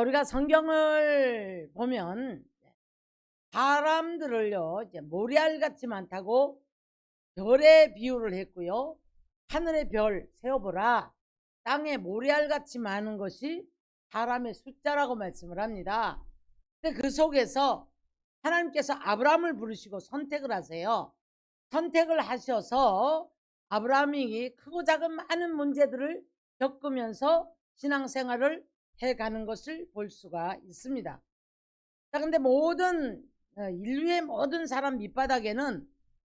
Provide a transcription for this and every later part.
우리가 성경을 보면 사람들을요, 이제 모래알같이 많다고 별의 비유를 했고요. 하늘의 별 세어보라. 땅에 모래알같이 많은 것이 사람의 숫자라고 말씀을 합니다. 근데 그 속에서 하나님께서 아브라함을 부르시고 선택을 하세요. 선택을 하셔서 아브라함이 크고 작은 많은 문제들을 겪으면서 신앙생활을 해가는 것을 볼 수가 있습니다. 자, 근데 모든 인류의 모든 사람 밑바닥에는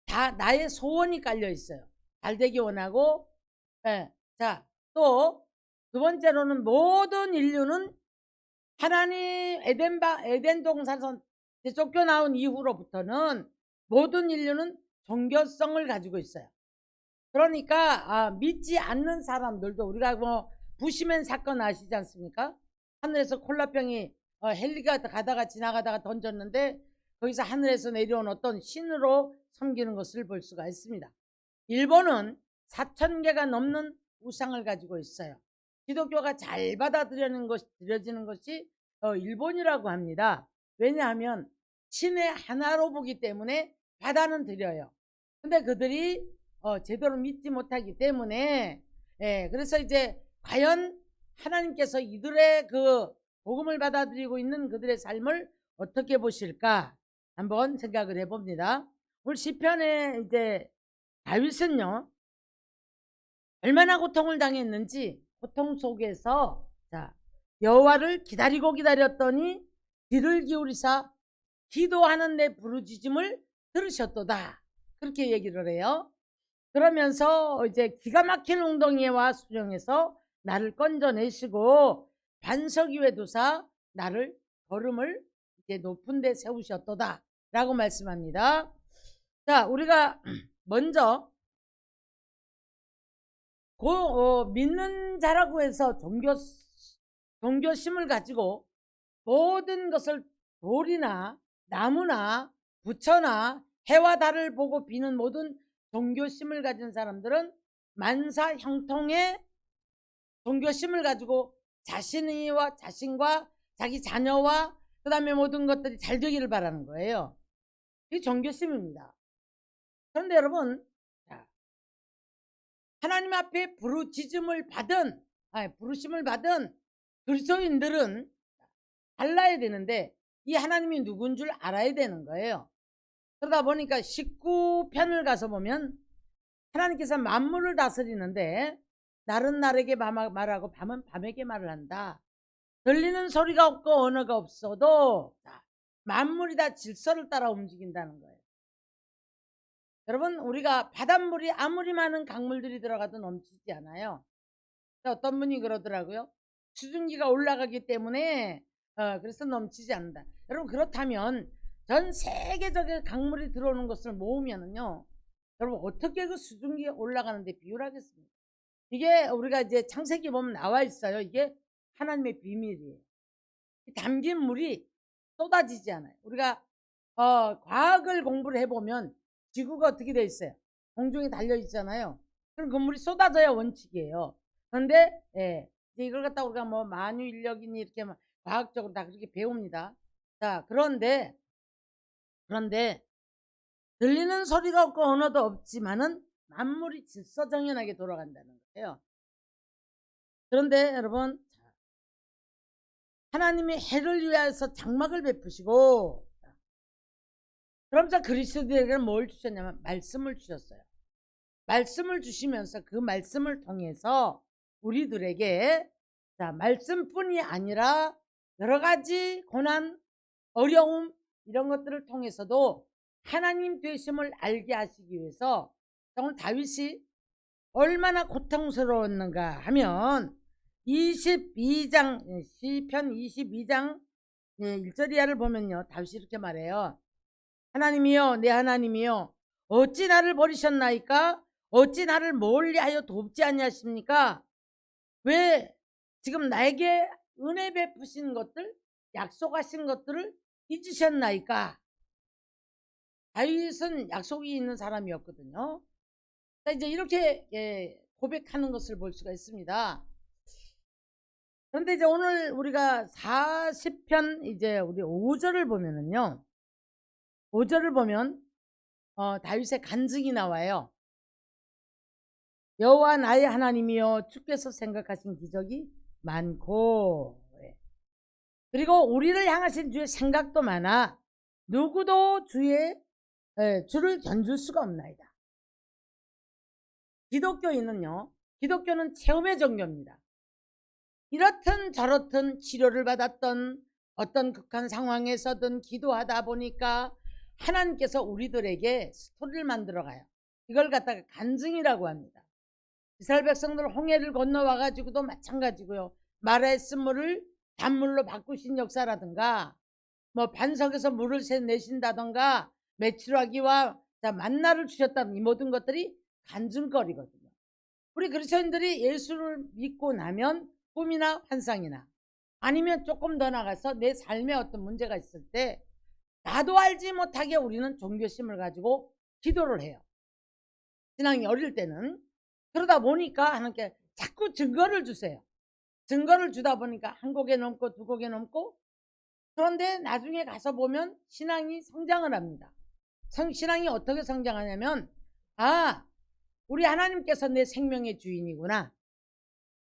다 나의 소원이 깔려 있어요. 잘 되기 원하고. 자, 또 두 번째로는 모든 인류는 하나님 에덴 동산에서 쫓겨나온 이후로부터는 모든 인류는 종교성을 가지고 있어요. 그러니까 믿지 않는 사람들도, 우리가 뭐 부시맨 사건 아시지 않습니까? 하늘에서 콜라병이 헬리가 가다가 지나가다가 던졌는데 거기서 하늘에서 내려온 어떤 신으로 섬기는 것을 볼 수가 있습니다. 일본은 4,000개가 넘는 우상을 가지고 있어요. 기독교가 잘 받아들여지는 것이 일본이라고 합니다. 왜냐하면 신의 하나로 보기 때문에 받아는 드려요. 근데 그들이 제대로 믿지 못하기 때문에, 그래서 이제 과연 하나님께서 이들의 그 복음을 받아들이고 있는 그들의 삶을 어떻게 보실까 한번 생각을 해봅니다. 오늘 시편에 이제 다윗은요, 얼마나 고통을 당했는지, 고통 속에서 여호와를 기다리고 기다렸더니 귀를 기울이사 기도하는 내 부르짖음을 들으셨도다, 그렇게 얘기를 해요. 그러면서 이제 기가 막힌 웅덩이와 수렁에서 나를 건져내시고 반석 위에 두사 나를 걸음을 이제 높은 데 세우셨도다 라고 말씀합니다. 자, 우리가 먼저 믿는 자라고 해서 종교심을 가지고 모든 것을 돌이나 나무나 부처나 해와 달을 보고 비는 모든 종교심을 가진 사람들은 만사 형통의 종교심을 가지고 자신과 자기 자녀와 그 다음에 모든 것들이 잘 되기를 바라는 거예요. 이게 종교심입니다. 그런데 여러분, 하나님 앞에 부르심을 받은 그리스도인들은 알아야 되는데 이 하나님이 누군 줄 알아야 되는 거예요. 그러다 보니까 19편을 가서 보면 하나님께서 만물을 다스리는데 날은 날에게 말하고 밤은 밤에게 말을 한다. 들리는 소리가 없고 언어가 없어도 만물이 다 질서를 따라 움직인다는 거예요. 여러분, 우리가 바닷물이 아무리 많은 강물들이 들어가도 넘치지 않아요. 어떤 분이 그러더라고요. 수증기가 올라가기 때문에 그래서 넘치지 않는다. 여러분, 그렇다면 전 세계적인 강물이 들어오는 것을 모으면은요, 여러분 어떻게 그 수증기가 올라가는데 비유를 하겠습니까? 이게 우리가 이제 창세기 보면 나와 있어요. 이게 하나님의 비밀이에요. 담긴 물이 쏟아지지 않아요. 우리가 과학을 공부를 해보면 지구가 어떻게 돼 있어요? 공중에 달려 있잖아요. 그럼 그 물이 쏟아져야 원칙이에요. 그런데 이걸 갖다 우리가 뭐 만유인력이니 이렇게 과학적으로 다 그렇게 배웁니다. 자, 그런데 들리는 소리가 없고 언어도 없지만은 만물이 질서정연하게 돌아간다는 거예요. 그런데 여러분, 하나님이 해를 위하여서 장막을 베푸시고, 그러면서 그리스도에게는 뭘 주셨냐면 말씀을 주셨어요. 말씀을 주시면서 그 말씀을 통해서 우리들에게 말씀뿐이 아니라 여러 가지 고난, 어려움 이런 것들을 통해서도 하나님 되심을 알게 하시기 위해서, 오늘 다윗이 얼마나 고통스러웠는가 하면 22장 시편 22장 1절 이하를 보면요, 다윗이 이렇게 말해요. 하나님이여, 내 하나님이여, 어찌 나를 버리셨나이까? 어찌 나를 멀리하여 돕지 아니하십니까? 왜 지금 나에게 은혜 베푸신 것들, 약속하신 것들을 잊으셨나이까? 다윗은 약속이 있는 사람이었거든요. 이제 이렇게 고백하는 것을 볼 수가 있습니다. 그런데 이제 오늘 우리가 40편 이제 우리 5절을 보면은요. 5절을 보면 다윗의 간증이 나와요. 여호와 나의 하나님이여 주께서 생각하신 기적이 많고, 그리고 우리를 향하신 주의 생각도 많아 누구도 주를 견줄 수가 없나이다. 기독교는 체험의 종교입니다. 이렇든 저렇든 치료를 받았던 어떤 극한 상황에서든 기도하다 보니까 하나님께서 우리들에게 스토리를 만들어 가요. 이걸 갖다가 간증이라고 합니다. 이스라엘 백성들 홍해를 건너와 가지고도 마찬가지고요. 마라의 쓴물을 단물로 바꾸신 역사라든가, 뭐 반석에서 물을 내신다던가, 메추라기와 만나를 주셨다는 이 모든 것들이 간증거리거든요. 우리 그리스도인들이 예수를 믿고 나면 꿈이나 환상이나 아니면 조금 더 나가서 내 삶에 어떤 문제가 있을 때 나도 알지 못하게 우리는 종교심을 가지고 기도를 해요. 신앙이 어릴 때는. 그러다 보니까 하나님께 자꾸 증거를 주세요. 증거를 주다 보니까 한 곡에 넘고 두 곡에 넘고, 그런데 나중에 가서 보면 신앙이 성장을 합니다. 신앙이 어떻게 성장하냐면, 우리 하나님께서 내 생명의 주인이구나.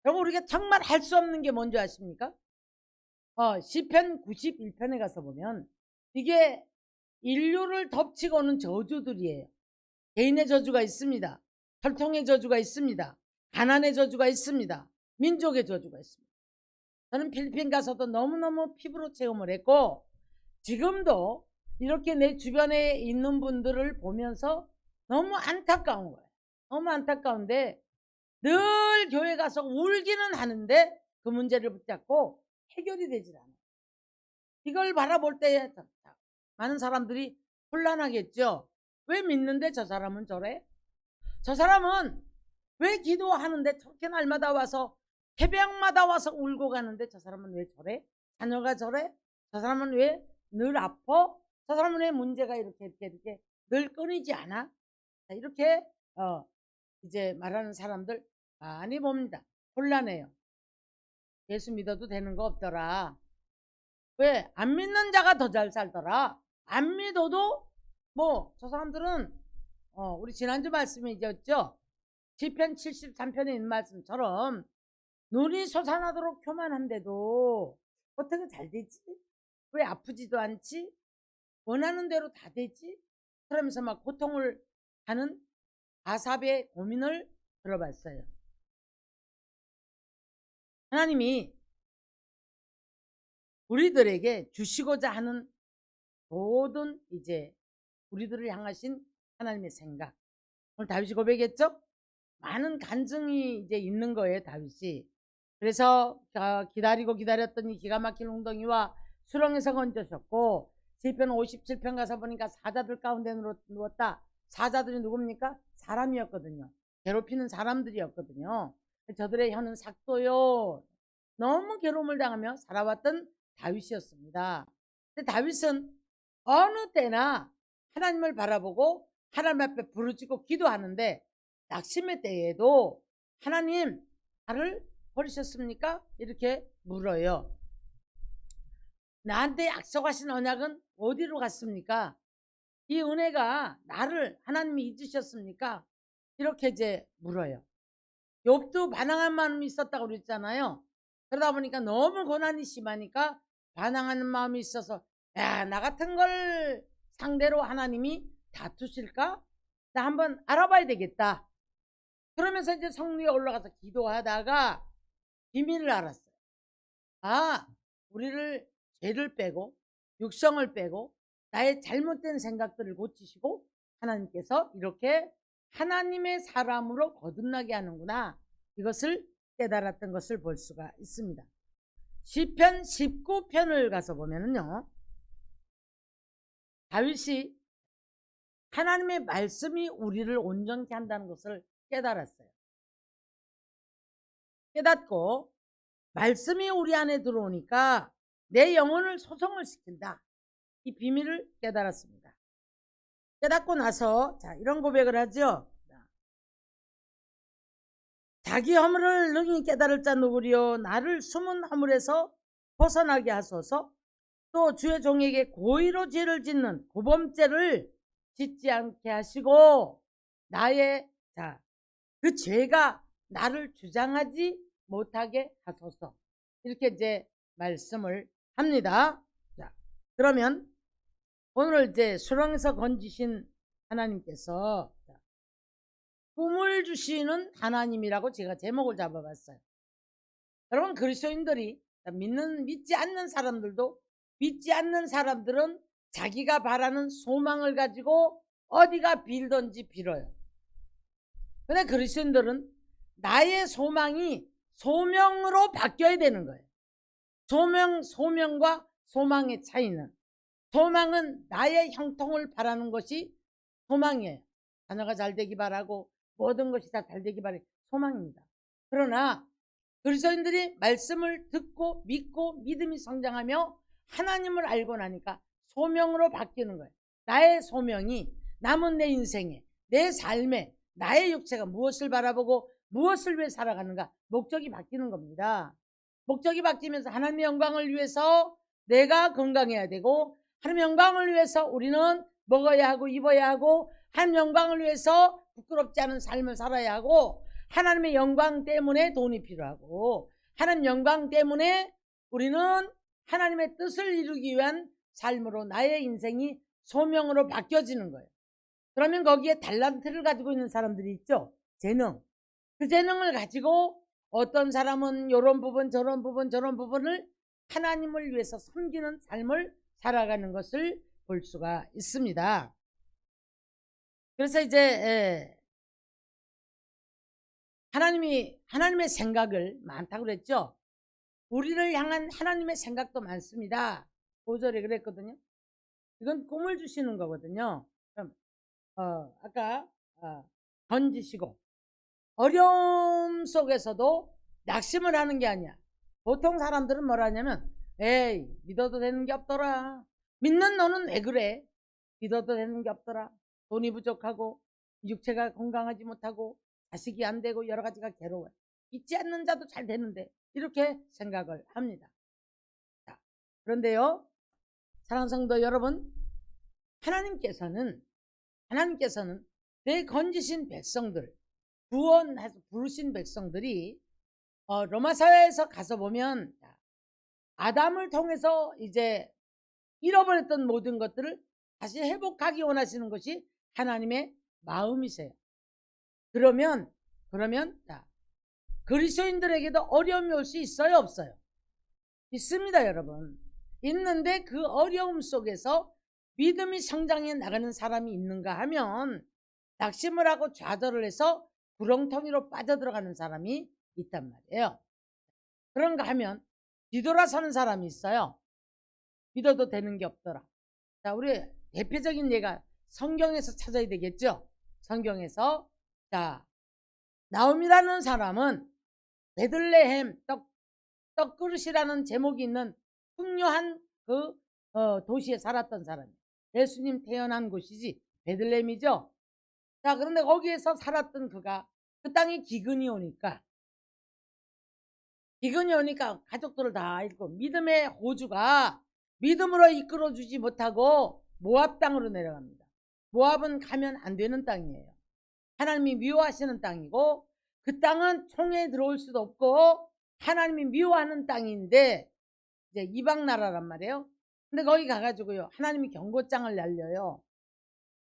그리고 우리가 정말 할 수 없는 게 뭔지 아십니까? 시편 91편에 가서 보면 이게 인류를 덮치고는 저주들이에요. 개인의 저주가 있습니다. 혈통의 저주가 있습니다. 가난의 저주가 있습니다. 민족의 저주가 있습니다. 저는 필리핀 가서도 너무너무 피부로 체험을 했고, 지금도 이렇게 내 주변에 있는 분들을 보면서 너무 안타까운 거예요. 너무 안타까운데 늘 교회 가서 울기는 하는데 그 문제를 붙잡고 해결이 되질 않아요. 이걸 바라볼 때 많은 사람들이 혼란하겠죠. 왜 믿는데 저 사람은 저래? 저 사람은 왜 기도하는데 저렇게 날마다 와서 새벽마다 와서 울고 가는데 저 사람은 왜 저래? 자녀가 저래? 저 사람은 왜 늘 아파? 저 사람은 왜 문제가 이렇게 늘 끊이지 않아? 이렇게 이제 말하는 사람들 많이 봅니다. 혼란해요. 예수 믿어도 되는 거 없더라. 왜? 안 믿는 자가 더 잘 살더라. 안 믿어도 뭐 저 사람들은 우리 지난주 말씀이었죠. 시편 73편에 있는 말씀처럼 눈이 솟아나도록 교만한데도 어떻게 잘 되지? 왜 아프지도 않지? 원하는 대로 다 되지? 그러면서 막 고통을 하는 아삽의 고민을 들어봤어요. 하나님이 우리들에게 주시고자 하는 모든 이제 우리들을 향하신 하나님의 생각. 오늘 다윗이 고백했죠? 많은 간증이 이제 있는 거예요, 다윗이. 그래서 기다리고 기다렸더니 기가 막힌 웅덩이와 수렁에서 건져셨고, 시편 57편 가서 보니까 사자들 가운데 누웠다. 사자들이 누굽니까? 사람이었거든요. 괴롭히는 사람들이었거든요. 저들의 혀는 삭도요. 너무 괴로움을 당하며 살아왔던 다윗이었습니다. 근데 다윗은 어느 때나 하나님을 바라보고 하나님 앞에 부르짖고 기도하는데, 낙심의 때에도 하나님 나를 버리셨습니까? 이렇게 물어요. 나한테 약속하신 언약은 어디로 갔습니까? 이 은혜가 나를 하나님이 잊으셨습니까? 이렇게 이제 물어요. 욥도 반항한 마음이 있었다고 그랬잖아요. 그러다 보니까 너무 고난이 심하니까 반항하는 마음이 있어서, 야, 나 같은 걸 상대로 하나님이 다투실까? 나 한번 알아봐야 되겠다. 그러면서 이제 성 위에 올라가서 기도하다가 비밀을 알았어요. 우리를 죄를 빼고 육성을 빼고 나의 잘못된 생각들을 고치시고 하나님께서 이렇게 하나님의 사람으로 거듭나게 하는구나. 이것을 깨달았던 것을 볼 수가 있습니다. 시편 19편을 가서 보면은요, 다윗이 하나님의 말씀이 우리를 온전케 한다는 것을 깨달았어요. 깨닫고 말씀이 우리 안에 들어오니까 내 영혼을 소성을 시킨다. 이 비밀을 깨달았습니다. 깨닫고 나서 이런 고백을 하죠. 자기 허물을 능히 깨달을 자 누구리요 나를 숨은 허물에서 벗어나게 하소서. 또 주의 종에게 고의로 죄를 짓는 고범죄를 짓지 않게 하시고 나의 그 죄가 나를 주장하지 못하게 하소서. 이렇게 이제 말씀을 합니다. 자, 그러면 오늘 이제 수렁에서 건지신 하나님께서 꿈을 주시는 하나님이라고 제가 제목을 잡아봤어요. 여러분, 그리스도인들이 믿지 않는 사람들도, 믿지 않는 사람들은 자기가 바라는 소망을 가지고 어디가 빌든지 빌어요. 근데 그리스도인들은 나의 소망이 소명으로 바뀌어야 되는 거예요. 소명과 소망의 차이는, 소망은 나의 형통을 바라는 것이 소망이에요. 자녀가 잘 되기 바라고 모든 것이 다 잘 되기 바라는 소망입니다. 그러나 그리스도인들이 말씀을 듣고 믿고 믿음이 성장하며 하나님을 알고 나니까 소명으로 바뀌는 거예요. 나의 소명이 남은 내 인생에, 내 삶에 나의 육체가 무엇을 바라보고 무엇을 위해 살아가는가, 목적이 바뀌는 겁니다. 목적이 바뀌면서 하나님의 영광을 위해서 내가 건강해야 되고, 하나님의 영광을 위해서 우리는 먹어야 하고 입어야 하고, 하나님의 영광을 위해서 부끄럽지 않은 삶을 살아야 하고, 하나님의 영광 때문에 돈이 필요하고, 하나님의 영광 때문에 우리는 하나님의 뜻을 이루기 위한 삶으로 나의 인생이 소명으로 바뀌어지는 거예요. 그러면 거기에 달란트를 가지고 있는 사람들이 있죠. 재능. 그 재능을 가지고 어떤 사람은 이런 부분 저런 부분 저런 부분을 하나님을 위해서 섬기는 삶을 살아가는 것을 볼 수가 있습니다. 그래서 이제 하나님의 생각을 많다고 그랬죠. 우리를 향한 하나님의 생각도 많습니다. 5절에 그랬거든요. 이건 꿈을 주시는 거거든요. 그럼 아까 던지시고 어려움 속에서도 낙심을 하는 게 아니야. 보통 사람들은 뭐라 하냐면, 에이, 믿어도 되는 게 없더라. 믿는 너는 왜 그래? 믿어도 되는 게 없더라. 돈이 부족하고 육체가 건강하지 못하고 자식이 안 되고 여러 가지가 괴로워요. 믿지 않는 자도 잘 되는데, 이렇게 생각을 합니다. 자, 그런데요, 사랑하는 성도 여러분, 하나님께서는 내 건지신 백성들, 구원해서 부르신 백성들이 로마서에서 가서 보면 아담을 통해서 이제 잃어버렸던 모든 것들을 다시 회복하기 원하시는 것이 하나님의 마음이세요. 그러면 그리스도인들에게도 어려움이 올 수 있어요, 없어요? 있습니다, 여러분. 있는데 그 어려움 속에서 믿음이 성장해 나가는 사람이 있는가 하면 낙심을 하고 좌절을 해서 구렁텅이로 빠져들어가는 사람이 있단 말이에요. 그런가 하면 뒤돌아서는 사람이 있어요. 믿어도 되는 게 없더라. 자, 우리 대표적인 예가 성경에서 찾아야 되겠죠. 성경에서 나옴이라는 사람은 베들레헴 떡그릇이라는 제목이 있는 흉흉한 그 도시에 살았던 사람이에요. 예수님 태어난 곳이지 베들레헴이죠. 자, 그런데 거기에서 살았던 그가 그 땅에 기근이 오니까 가족들을 다 잃고 믿음의 호주가 믿음으로 이끌어주지 못하고 모압 땅으로 내려갑니다. 모압은 가면 안 되는 땅이에요. 하나님이 미워하시는 땅이고, 그 땅은 총에 들어올 수도 없고 하나님이 미워하는 땅인데 이제 이방 나라란 말이에요. 근데 거기 가가지고요, 하나님이 경고장을 날려요.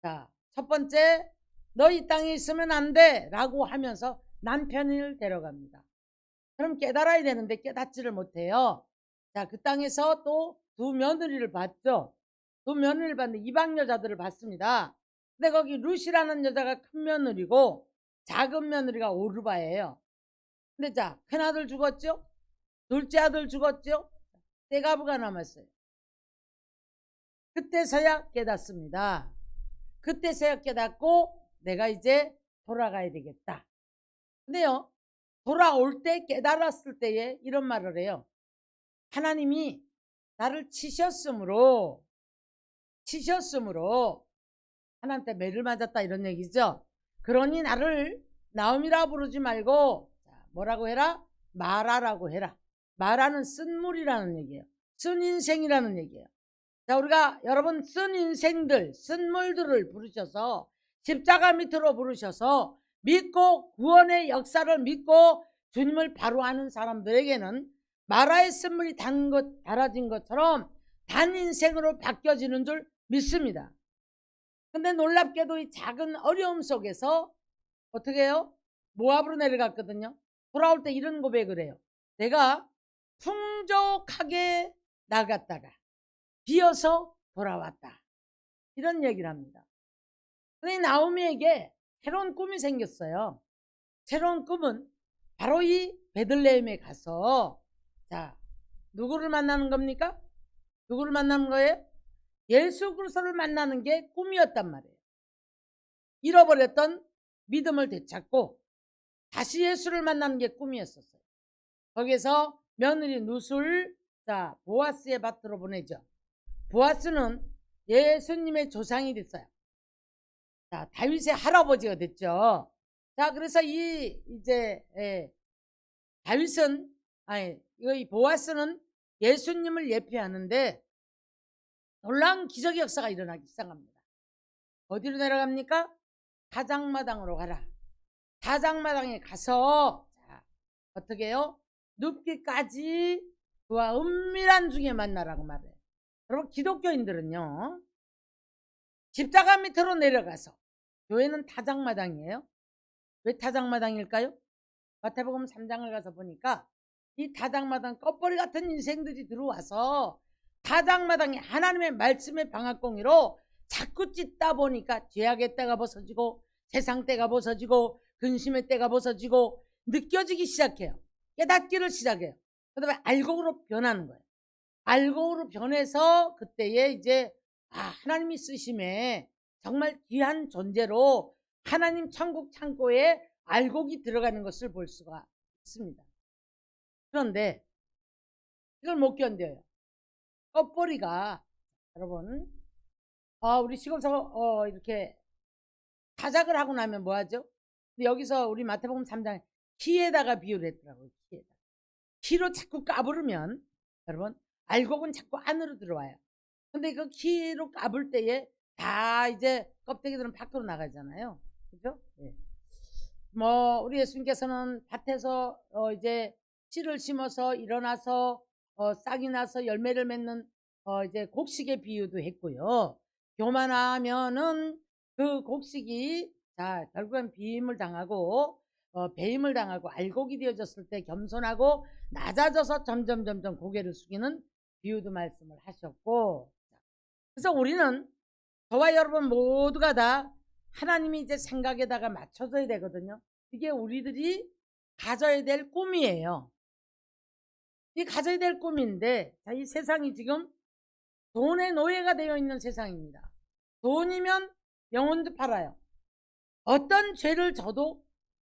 자, 첫 번째, 너 이 땅에 있으면 안 돼 라고 하면서 남편을 데려갑니다. 그럼 깨달아야 되는데 깨닫지를 못해요. 자, 그 땅에서 또 두 며느리를 봤죠. 두 며느리를 봤는데 이방 여자들을 봤습니다. 근데 거기 룻이라는 여자가 큰 며느리고 작은 며느리가 오르바예요. 근데 자, 큰 아들 죽었죠. 둘째 아들 죽었죠. 떼가부가 남았어요. 그때서야 깨닫습니다. 그때서야 깨닫고 내가 이제 돌아가야 되겠다. 근데요, 돌아올 때 깨달았을 때에 이런 말을 해요. 하나님이 나를 치셨으므로 하나님한테 매를 맞았다, 이런 얘기죠. 그러니 나를 나옴이라 부르지 말고 뭐라고 해라? 마라라고 해라. 마라는 쓴물이라는 얘기예요. 쓴 인생이라는 얘기예요. 자, 우리가 여러분 쓴 인생들, 쓴 물들을 부르셔서 십자가 밑으로 부르셔서 믿고 구원의 역사를 믿고 주님을 바로 아는 사람들에게는 마라의 쓴물이 달아진 것처럼 단 인생으로 바뀌어지는 줄 믿습니다. 근데 놀랍게도 이 작은 어려움 속에서 어떻게 해요? 모압으로 내려갔거든요. 돌아올 때 이런 고백을 해요. 내가 풍족하게 나갔다가 비어서 돌아왔다. 이런 얘기를 합니다. 근데 나오미에게 새로운 꿈이 생겼어요. 새로운 꿈은 바로 이 베들레헴에 가서 자, 누구를 만나는 겁니까? 누구를 만나는 거예요? 예수 그리스도를 만나는 게 꿈이었단 말이에요. 잃어버렸던 믿음을 되찾고 다시 예수를 만나는 게 꿈이었었어요. 거기에서 며느리 룻을 자, 보아스의 밭으로 보내죠. 보아스는 예수님의 조상이 됐어요. 자, 다윗의 할아버지가 됐죠. 자, 그래서 다윗은 이 보아스는 예수님을 예표하는데 놀라운 기적의 역사가 일어나기 시작합니다. 어디로 내려갑니까? 타작마당으로 가라. 타작마당에 가서 자, 어떻게 해요? 눕기까지 그와 은밀한 중에 만나라고 말해요. 여러분 기독교인들은요 십자가 밑으로 내려가서 교회는 타작마당이에요. 왜 타작마당일까요? 마태복음 3장을 가서 보니까 이 타작마당 껍벌이 같은 인생들이 들어와서 타작마당에 하나님의 말씀의 방앗공이로 자꾸 찢다 보니까 죄악의 때가 벗어지고 세상 때가 벗어지고 근심의 때가 벗어지고 느껴지기 시작해요. 깨닫기를 시작해요. 그 다음에 알곡으로 변하는 거예요. 알곡으로 변해서 그때에 이제 하나님이 쓰심에 정말 귀한 존재로 하나님 천국 창고에 알곡이 들어가는 것을 볼 수가 있습니다. 그런데 이걸 못 견뎌요. 껍벌이가 여러분 우리 시골에서 이렇게 타작을 하고 나면 뭐하죠? 여기서 우리 마태복음 3장에 키에다가 비유를 했더라고요. 키로 자꾸 까부르면 여러분 알곡은 자꾸 안으로 들어와요. 근데 그 키로 까불 때에 다 이제 껍데기들은 밖으로 나가잖아요. 그죠? 네. 우리 예수님께서는 밭에서 이제 씨를 심어서 일어나서 싹이 나서 열매를 맺는 이제 곡식의 비유도 했고요. 교만하면은 그 곡식이 자 결국엔 비임을 당하고 배임을 당하고 알곡이 되어졌을 때 겸손하고 낮아져서 점점 고개를 숙이는 비유도 말씀을 하셨고, 그래서 우리는 저와 여러분 모두가 다 하나님이 이제 생각에다가 맞춰져야 되거든요. 이게 우리들이 가져야 될 꿈이에요. 이 가져야 될 꿈인데 이 세상이 지금 돈의 노예가 되어 있는 세상입니다. 돈이면 영혼도 팔아요. 어떤 죄를 져도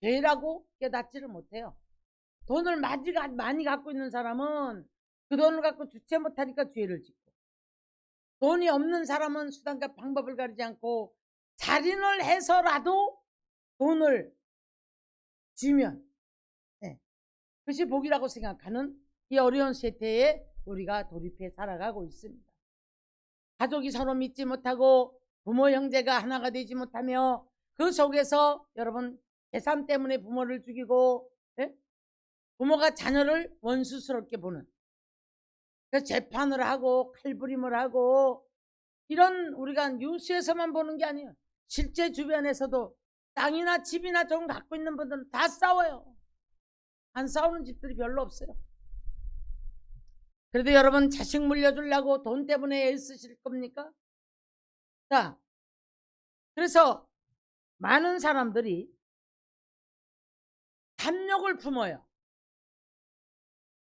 죄라고 깨닫지를 못해요. 돈을 많이 갖고 있는 사람은 그 돈을 갖고 주체 못하니까 죄를 짓고, 돈이 없는 사람은 수단과 방법을 가리지 않고 살인을 해서라도 돈을 쥐면 그것이 복이라고 생각하는 이 어려운 세태에 우리가 돌입해 살아가고 있습니다. 가족이 서로 믿지 못하고 부모 형제가 하나가 되지 못하며 그 속에서 여러분 재산 때문에 부모를 죽이고 부모가 자녀를 원수스럽게 보는, 그래서 재판을 하고 칼부림을 하고 이런 우리가 뉴스에서만 보는 게 아니에요. 실제 주변에서도 땅이나 집이나 좀 갖고 있는 분들은 다 싸워요. 안 싸우는 집들이 별로 없어요. 그래도 여러분 자식 물려주려고 돈 때문에 애쓰실 겁니까? 자, 그래서 많은 사람들이 탐욕을 품어요.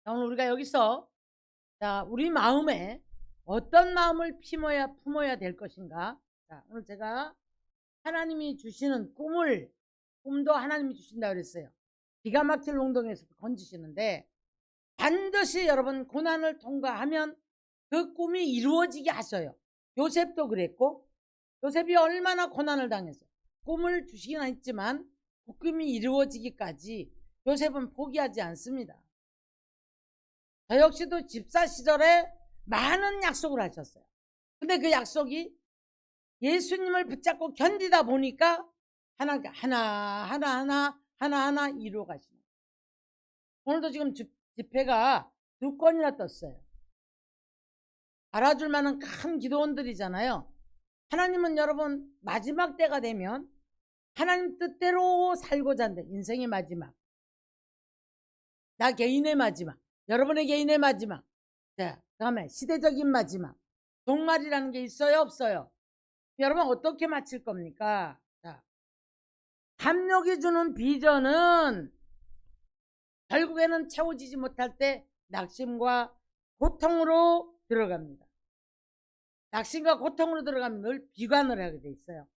오늘 우리가 여기서 자, 우리 마음에 어떤 마음을 품어야 될 것인가? 자, 오늘 제가 하나님이 주시는 꿈도 하나님이 주신다고 그랬어요. 기가 막힐 농동에서도 건지시는데 반드시 여러분 고난을 통과하면 그 꿈이 이루어지게 하셔요. 요셉도 그랬고, 요셉이 얼마나 고난을 당해서 꿈을 주시긴 했지만 그 꿈이 이루어지기까지 요셉은 포기하지 않습니다. 저 역시도 집사 시절에 많은 약속을 하셨어요. 근데 그 약속이 예수님을 붙잡고 견디다 보니까 하나하나 이루어 가시는 거예요. 오늘도 지금 집회가 2건이나 떴어요. 알아줄 만한 큰 기도원들이잖아요. 하나님은 여러분 마지막 때가 되면 하나님 뜻대로 살고자 한다. 인생의 마지막, 나 개인의 마지막, 여러분의 개인의 마지막, 자, 다음에 시대적인 마지막, 종말이라는 게 있어요 없어요? 여러분 어떻게 마칠 겁니까? 자, 탐욕이 주는 비전은 결국에는 채워지지 못할 때 낙심과 고통으로 들어갑니다. 낙심과 고통으로 들어가면 늘 비관을 하게 돼 있어요.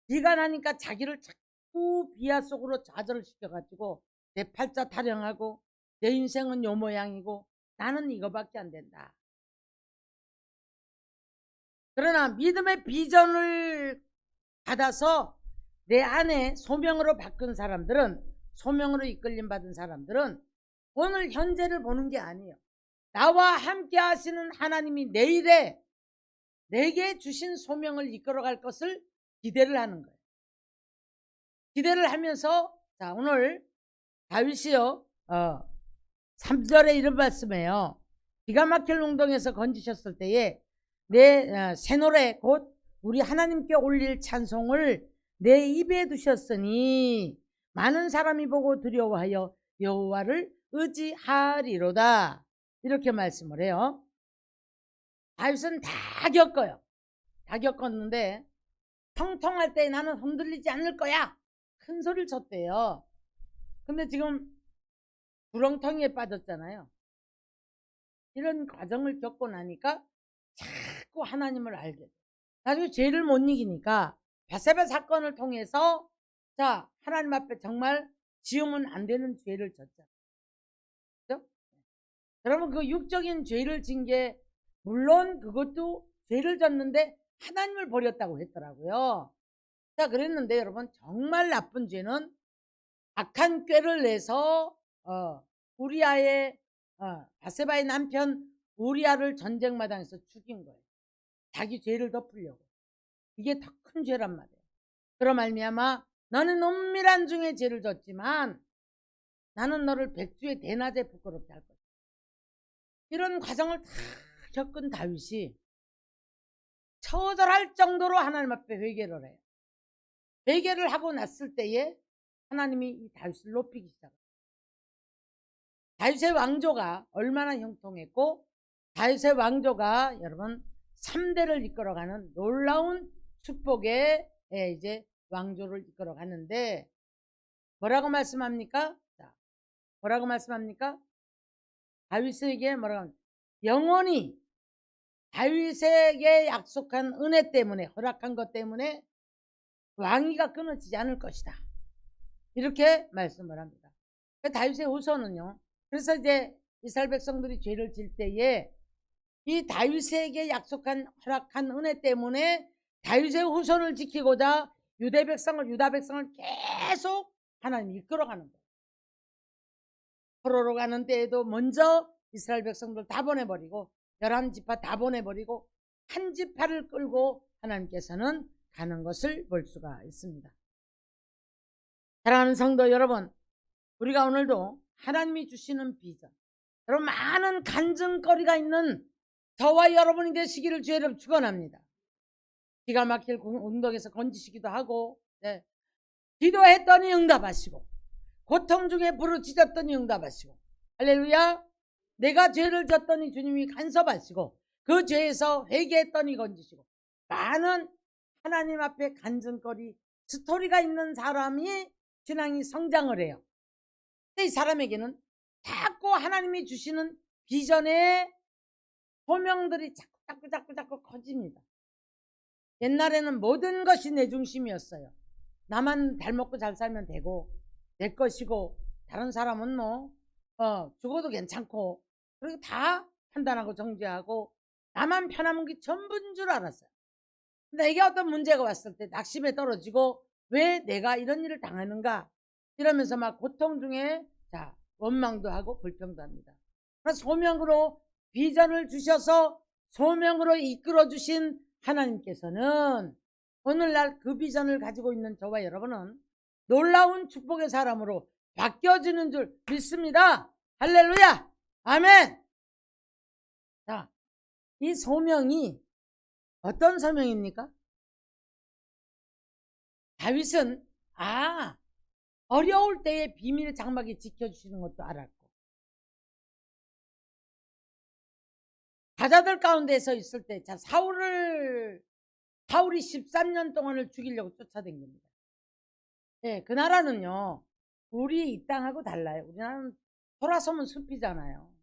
비관하니까 자기를 자꾸 비하 속으로 좌절시켜가지고 내 팔자 타령하고 내 인생은 요 모양이고 나는 이거밖에 안 된다. 그러나 믿음의 비전을 받아서 내 안에 소명으로 바꾼 사람들은, 소명으로 이끌림 받은 사람들은 오늘 현재를 보는 게 아니에요. 나와 함께 하시는 하나님이 내일에 내게 주신 소명을 이끌어갈 것을 기대를 하는 거예요. 기대를 하면서, 자, 오늘 다윗이요 3절에 이런 말씀이에요. 기가 막힐 운동에서 건지셨을 때에 내 새 노래 곧 우리 하나님께 올릴 찬송을 내 입에 두셨으니 많은 사람이 보고 두려워하여 여호와를 의지하리로다. 이렇게 말씀을 해요. 다윗은 다 겪어요. 다 겪었는데 통통할 때 나는 흔들리지 않을 거야, 큰 소리를 쳤대요. 근데 지금 구렁텅이에 빠졌잖아요. 이런 과정을 겪고 나니까 자꾸 하나님을 알게 돼. 나중에 죄를 못 이기니까 바세바 사건을 통해서, 자, 하나님 앞에 정말 지으면 안 되는 죄를 졌잖아요. 그렇죠? 여러분 그 육적인 죄를 진 게 물론 그것도 죄를 졌는데 하나님을 버렸다고 했더라고요. 자, 그랬는데 여러분 정말 나쁜 죄는 악한 꾀를 내서 우리아의 바세바의 남편 우리아를 전쟁마당에서 죽인 거예요. 자기 죄를 덮으려고. 이게 더 큰 죄란 말이에요. 그럼 말미암아 너는 은밀한 중에 죄를 졌지만 나는 너를 백주의 대낮에 부끄럽게 할 것이다. 이런 과정을 다 겪은 다윗이 처절할 정도로 하나님 앞에 회개를 해요. 회개를 하고 났을 때에 하나님이 이 다윗을 높이기 시작해요. 다윗의 왕조가 얼마나 형통했고, 다윗의 왕조가 여러분 3대를 이끌어가는 놀라운 축복의 이제 왕조를 이끌어가는데 뭐라고 말씀합니까? 자, 뭐라고 말씀합니까? 다윗에게 뭐라고 합니까? 영원히 다윗에게 약속한 은혜 때문에, 허락한 것 때문에 왕위가 끊어지지 않을 것이다. 이렇게 말씀을 합니다. 다윗의 후손은요, 그래서 이제 이스라엘 백성들이 죄를 질 때에 이 다윗에게 약속한 허락한 은혜 때문에 다윗의 후손을 지키고자 유다 백성을 계속 하나님이 이끌어가는 거예요. 포로로 가는 때에도 먼저 이스라엘 백성들 다 보내버리고 11지파 다 보내버리고 한 지파를 끌고 하나님께서는 가는 것을 볼 수가 있습니다. 사랑하는 성도 여러분, 우리가 오늘도 하나님이 주시는 비전, 여러분 많은 간증거리가 있는 저와 여러분이 되시기를 주의를 축원합니다. 기가 막힐 운동에서 건지시기도 하고, 네. 기도했더니 응답하시고, 고통 중에 부르짖었더니 응답하시고, 할렐루야. 내가 죄를 졌더니 주님이 간섭하시고, 그 죄에서 회개했더니 건지시고, 많은 하나님 앞에 간증거리 스토리가 있는 사람이 신앙이 성장을 해요. 근데 이 사람에게는 자꾸 하나님이 주시는 비전의 소명들이 자꾸 커집니다. 옛날에는 모든 것이 내 중심이었어요. 나만 잘 먹고 잘 살면 되고 내 것이고 다른 사람은 뭐 죽어도 괜찮고, 그리고 다 판단하고 정죄하고 나만 편하면 게 전부인 줄 알았어요. 근데 이게 어떤 문제가 왔을 때 낙심에 떨어지고 왜 내가 이런 일을 당하는가 이러면서 막 고통 중에 자, 원망도 하고 불평도 합니다. 소명으로 비전을 주셔서 소명으로 이끌어 주신 하나님께서는 오늘날 그 비전을 가지고 있는 저와 여러분은 놀라운 축복의 사람으로 바뀌어지는 줄 믿습니다. 할렐루야! 아멘! 자, 이 소명이 어떤 소명입니까? 다윗은 어려울 때에 비밀 장막에 지켜주시는 것도 알았고, 가자들 가운데서 있을 때, 자, 사울이 13년 동안을 죽이려고 쫓아다닙니다. 네, 그 나라는요, 우리 이 땅하고 달라요. 우리나라는 돌아서면 숲이잖아요.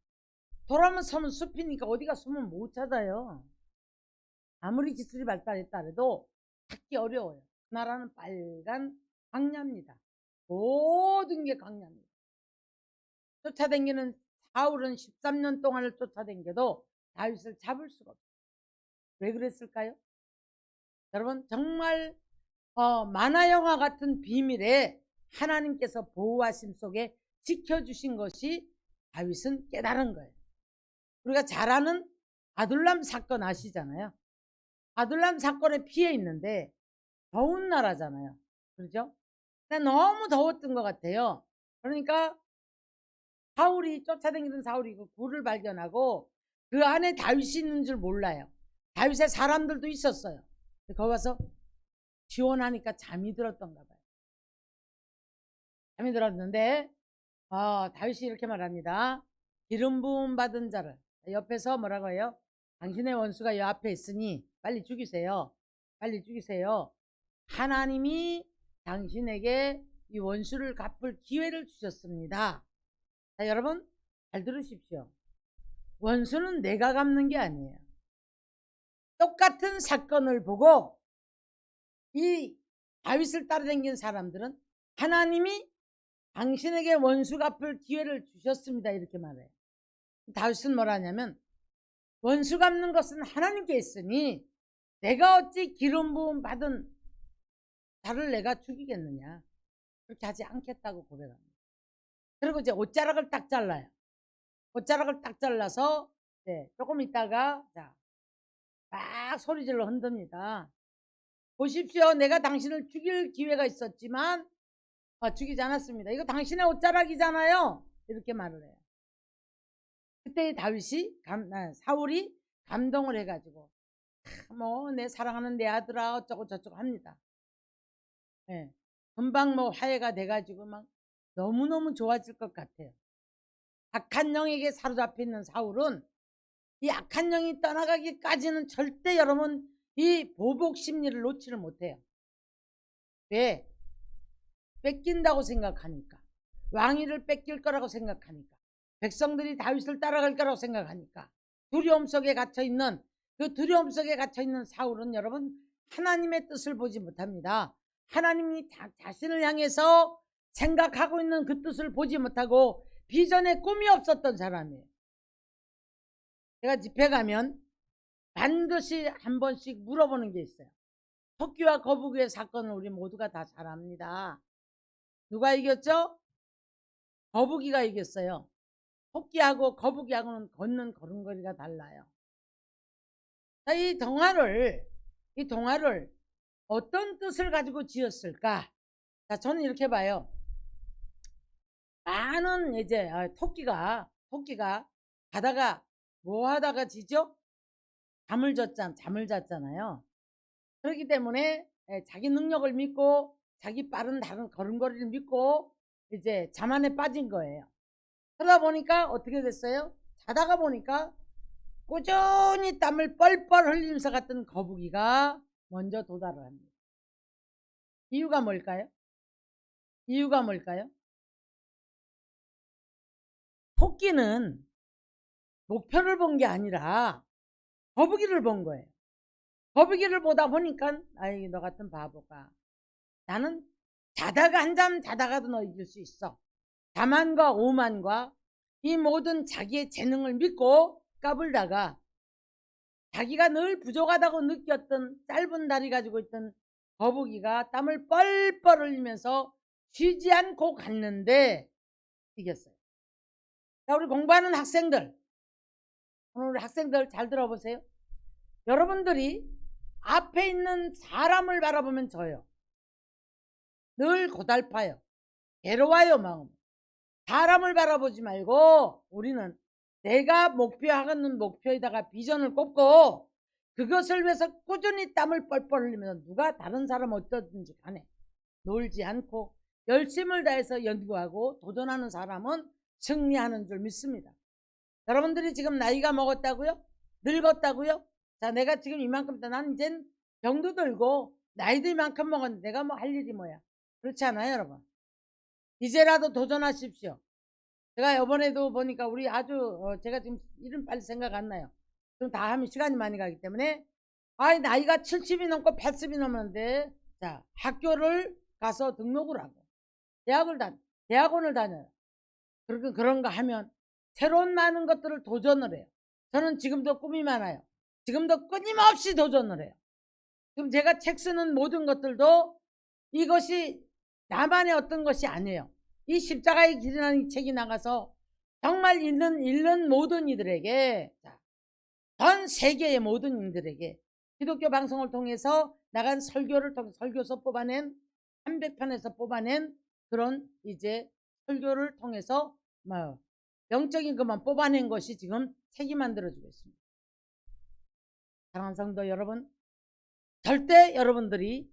돌아서면 숲이니까 어디가 숨은 못 찾아요. 아무리 기술이 발달했다 해도 찾기 어려워요. 그 나라는 빨간 광야입니다. 모든 게 광야입니다. 쫓아다니는 사울은 13년 동안을 쫓아다녀도 다윗을 잡을 수가 없어요. 왜 그랬을까요? 여러분, 정말 만화영화 같은 비밀에 하나님께서 보호하심 속에 지켜주신 것이 다윗은 깨달은 거예요. 우리가 잘 아는 아둘람 사건 아시잖아요. 아둘람 사건에 피해 있는데 더운 나라잖아요. 그렇죠? 근데 너무 더웠던 것 같아요. 그러니까 쫓아다니던 사울이 그 굴을 발견하고 그 안에 다윗이 있는 줄 몰라요. 다윗의 사람들도 있었어요. 거기 가서 시원하니까 잠이 들었던가 봐요. 잠이 들었는데 다윗이 이렇게 말합니다. 기름 부음 받은 자를, 옆에서 뭐라고 해요? 당신의 원수가 여 앞에 있으니 빨리 죽이세요. 빨리 죽이세요. 하나님이 당신에게 이 원수를 갚을 기회를 주셨습니다. 자, 여러분 잘 들으십시오. 원수는 내가 갚는 게 아니에요. 똑같은 사건을 보고 이 다윗을 따라다니는 사람들은 하나님이 당신에게 원수 갚을 기회를 주셨습니다. 이렇게 말해요. 다윗은 뭐라 하냐면, 원수 갚는 것은 하나님께 있으니 내가 어찌 기름 부음 받은 자를 내가 죽이겠느냐. 그렇게 하지 않겠다고 고백합니다. 그리고 이제 옷자락을 딱 잘라요. 옷자락을 딱 잘라서 조금 있다가 막 소리질러 흔듭니다. 보십시오. 내가 당신을 죽일 기회가 있었지만 죽이지 않았습니다. 이거 당신의 옷자락이잖아요. 이렇게 말을 해요. 그때 사울이 감동을 해가지고 내 사랑하는 내 아들아 어쩌고 저쩌고 합니다. 금방 화해가 돼가지고 막 너무너무 좋아질 것 같아요. 악한 영에게 사로잡혀 있는 사울은 이 악한 영이 떠나가기까지는 절대 여러분 이 보복 심리를 놓지를 못해요. 왜? 뺏긴다고 생각하니까, 왕위를 뺏길 거라고 생각하니까, 백성들이 다윗을 따라갈 거라고 생각하니까, 두려움 속에 갇혀있는 그 두려움 속에 갇혀있는 사울은 여러분 하나님의 뜻을 보지 못합니다. 하나님이 자신을 향해서 생각하고 있는 그 뜻을 보지 못하고 비전에 꿈이 없었던 사람이에요. 제가 집회 가면 반드시 한 번씩 물어보는 게 있어요. 토끼와 거북이의 사건을 우리 모두가 다 잘 압니다. 누가 이겼죠? 거북이가 이겼어요. 토끼하고 거북이하고는 걷는 걸음걸이가 달라요. 자, 이 동화를 어떤 뜻을 가지고 지었을까? 자, 저는 이렇게 봐요. 많은 토끼가 가다가 뭐 하다가 지죠? 잠을 잤잖아요. 그렇기 때문에 자기 능력을 믿고 자기 빠른 다른 걸음걸이를 믿고 이제 잠 안에 빠진 거예요. 그러다 보니까 어떻게 됐어요? 자다가 보니까 꾸준히 땀을 뻘뻘 흘리면서 갔던 거북이가 먼저 도달을 합니다. 이유가 뭘까요? 토끼는 목표를 본 게 아니라 거북이를 본 거예요. 거북이를 보다 보니까 아이 너 같은 바보가, 나는 자다가 한잠 자다가도 너 이길 수 있어. 자만과 오만과 이 모든 자기의 재능을 믿고 까불다가 자기가 늘 부족하다고 느꼈던 짧은 다리 가지고 있던 거북이가 땀을 뻘뻘 흘리면서 쉬지 않고 갔는데 이겼어요. 자, 우리 공부하는 학생들, 오늘 학생들 잘 들어보세요. 여러분들이 앞에 있는 사람을 바라보면 져요. 늘 고달파요. 괴로워요, 마음. 사람을 바라보지 말고 우리는 내가 목표하는 목표에다가 비전을 꼽고 그것을 위해서 꾸준히 땀을 뻘뻘 흘리면서 누가 다른 사람 어쩌든지 간에 놀지 않고 열심을 다해서 연구하고 도전하는 사람은 승리하는 줄 믿습니다. 여러분들이 지금 나이가 먹었다고요? 늙었다고요? 자, 내가 지금 이만큼 난 이젠 병도 들고 나이도 이만큼 먹었는데 내가 뭐 할 일이 뭐야? 그렇지 않아요, 여러분? 이제라도 도전하십시오. 제가 이번에도 보니까 우리 아주 제가 지금 이름 빨리 생각 안 나요. 그럼 다 하면 시간이 많이 가기 때문에 나이가 70이 넘고 80이 넘었는데 자, 학교를 가서 등록을 하고 대학원을 다녀요. 그런 거 하면 새로운 많은 것들을 도전을 해요. 저는 지금도 꿈이 많아요. 지금도 끊임없이 도전을 해요. 지금 제가 책 쓰는 모든 것들도 이것이 나만의 어떤 것이 아니에요. 이 십자가의 길이라는 책이 나가서 정말 읽는 모든 이들에게, 전 세계의 모든 이들에게 기독교 방송을 통해서 나간 설교를 통해 설교서 뽑아낸 300편에서 뽑아낸 그런 이제 설교를 통해서 영적인 것만 뽑아낸 것이 지금 책이 만들어지고 있습니다. 사랑하는 성도 여러분, 절대 여러분들이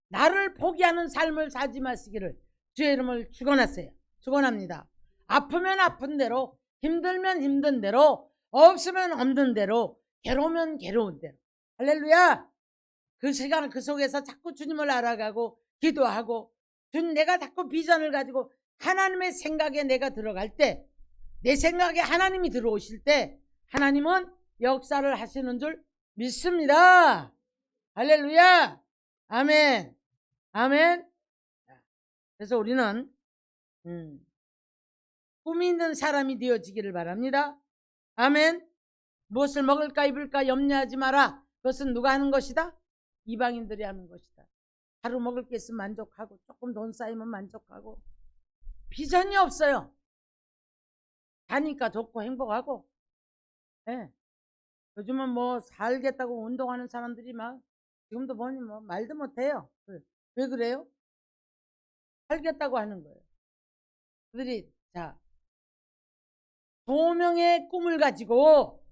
나를 포기하는 삶을 살지 마시기를 주의 이름을 축원하세요. 축원합니다. 아프면 아픈 대로, 힘들면 힘든 대로, 없으면 없는 대로, 괴로우면 괴로운 대로. 할렐루야. 그 시간 그 속에서 자꾸 주님을 알아가고 기도하고 내가 자꾸 비전을 가지고 하나님의 생각에 내가 들어갈 때, 내 생각에 하나님이 들어오실 때 하나님은 역사를 하시는 줄 믿습니다. 할렐루야. 아멘. 아멘. 그래서 우리는 꿈이 있는 사람이 되어지기를 바랍니다. 아멘. 무엇을 먹을까 입을까 염려하지 마라. 그것은 누가 하는 것이다? 이방인들이 하는 것이다. 하루 먹을 게 있으면 만족하고 조금 돈 쌓이면 만족하고 비전이 없어요. 가니까 좋고 행복하고. 네. 요즘은 뭐 살겠다고 운동하는 사람들이 막 지금도 보니 뭐 말도 못해요. 왜 그래요? 살겠다고 하는 거예요. 그들이 소명의 꿈을 가지고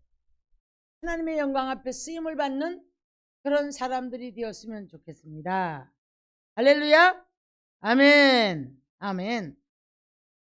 하나님의 영광 앞에 쓰임을 받는 그런 사람들이 되었으면 좋겠습니다. 할렐루야. 아멘. 아멘.